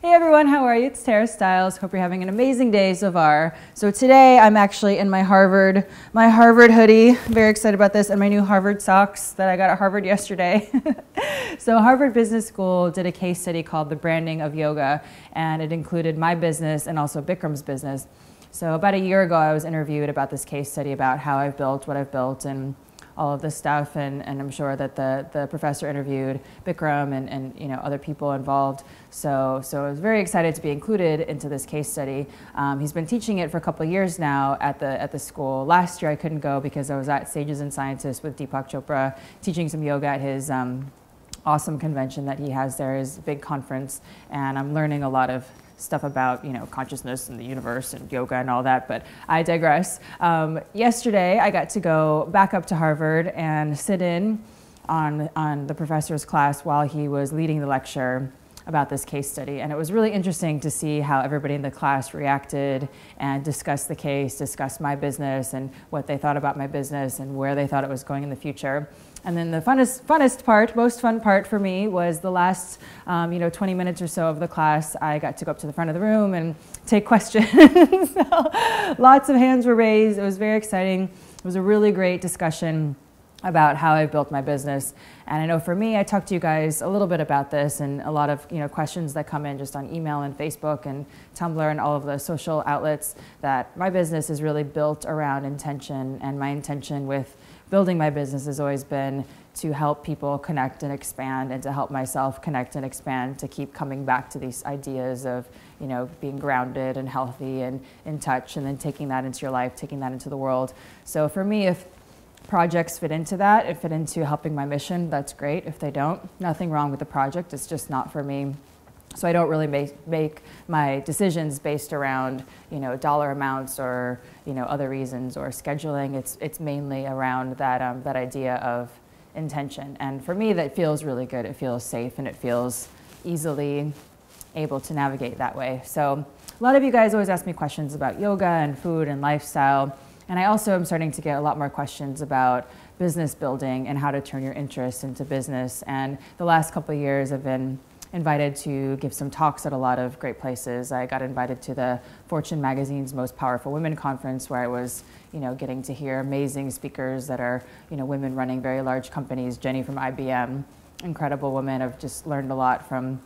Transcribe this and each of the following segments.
Hey everyone, how are you? It's Stiles. Hope you're having an amazing day so far. So today I'm actually in my Harvard hoodie. Very excited about this, and my new Harvard socks that I got at Harvard yesterday. So Harvard Business School did a case study called The Branding of Yoga, and it included my business and also Bikram's business. So about a year ago I was interviewed about this case study about how I've built what I've built and all of this stuff, and I'm sure that the professor interviewed Bikram and you know, other people involved. So I was very excited to be included into this case study. He's been teaching it for a couple of years now at the school. Last year I couldn't go because I was at Sages and Scientists with Deepak Chopra teaching some yoga at his awesome convention that he has there, his big conference, and I'm learning a lot of stuff about, you know, consciousness and the universe and yoga and all that, but I digress. Yesterday I got to go back up to Harvard and sit in on the professor's class while he was leading the lecture about this case study, and it was really interesting to see how everybody in the class reacted and discussed the case, discussed my business and what they thought about my business and where they thought it was going in the future. And then the funnest part, most fun part for me was the last 20 minutes or so of the class. I got to go up to the front of the room and take questions. So, lots of hands were raised. It was very exciting. It was a really great discussion about how I built my business. And I know for me, I talked to you guys a little bit about this, and a lot of questions that come in just on email and Facebook and Tumblr and all of the social outlets, that my business is really built around intention, and my intention with building my business has always been to help people connect and expand, and to help myself connect and expand, to keep coming back to these ideas of, you know, being grounded and healthy and in touch, and then taking that into your life, taking that into the world. So for me, if projects fit into that, it fit into helping my mission, that's great. If they don't, nothing wrong with the project, it's just not for me. So I don't really make my decisions based around, you know, dollar amounts or, you know, other reasons or scheduling. It's mainly around that that idea of intention. And for me, that feels really good. It feels safe, and it feels easily able to navigate that way. So a lot of you guys always ask me questions about yoga and food and lifestyle. And I also am starting to get a lot more questions about business building and how to turn your interests into business. And the last couple of years I've been invited to give some talks at a lot of great places. I got invited to the Fortune magazine's Most Powerful Women conference, where I was, you know, getting to hear amazing speakers that are, you know, women running very large companies. Jenny from IBM, incredible woman. I've just learned a lot from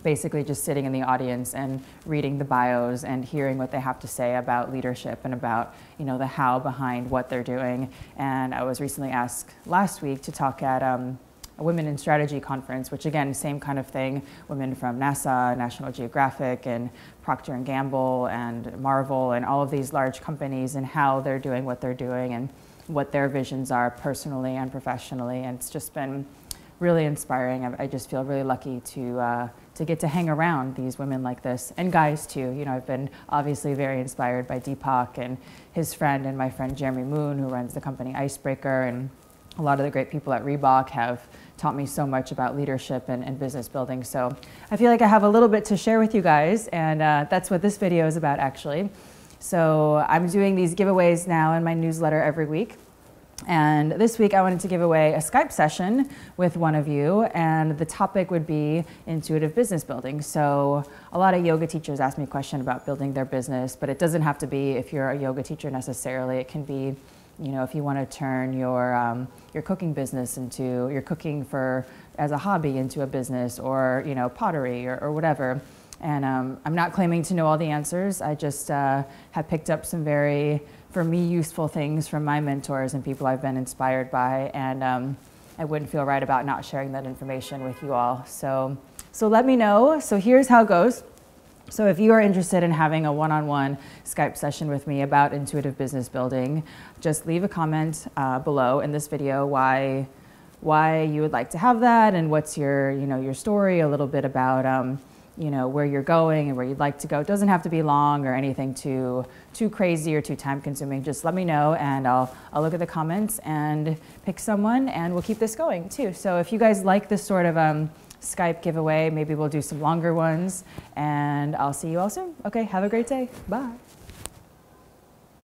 basically just sitting in the audience and reading the bios and hearing what they have to say about leadership and about, you know, the how behind what they're doing. And I was recently asked last week to talk at a Women in Strategy conference, which again, same kind of thing, women from NASA, National Geographic, and Procter & Gamble, and Marvel, and all of these large companies, and how they're doing what they're doing, and what their visions are personally and professionally. And it's just been really inspiring. I just feel really lucky to get to hang around these women like this, and guys too. You know, I've been obviously very inspired by Deepak and his friend, and my friend Jeremy Moon, who runs the company Icebreaker, and a lot of the great people at Reebok have taught me so much about leadership and business building. So I feel like I have a little bit to share with you guys, and that's what this video is about, actually. So I'm doing these giveaways now in my newsletter every week. And this week I wanted to give away a Skype session with one of you, and the topic would be intuitive business building. So a lot of yoga teachers ask me a question about building their business, but it doesn't have to be if you're a yoga teacher necessarily. It can be, you know, if you want to turn your cooking business into, your cooking for as a hobby into a business, or, you know, pottery or whatever. And I'm not claiming to know all the answers. I just have picked up some very, for me, useful things from my mentors and people I've been inspired by, and I wouldn't feel right about not sharing that information with you all. So let me know. So here's how it goes. So if you are interested in having a one-on-one Skype session with me about intuitive business building, just leave a comment below in this video why you would like to have that, and what's your, you know, your story, a little bit about you know, where you're going and where you'd like to go. It doesn't have to be long or anything too crazy or too time consuming. Just let me know, and I'll look at the comments and pick someone, and we'll keep this going too. So if you guys like this sort of Skype giveaway, maybe we'll do some longer ones, and I'll see you all soon. Okay, have a great day. Bye.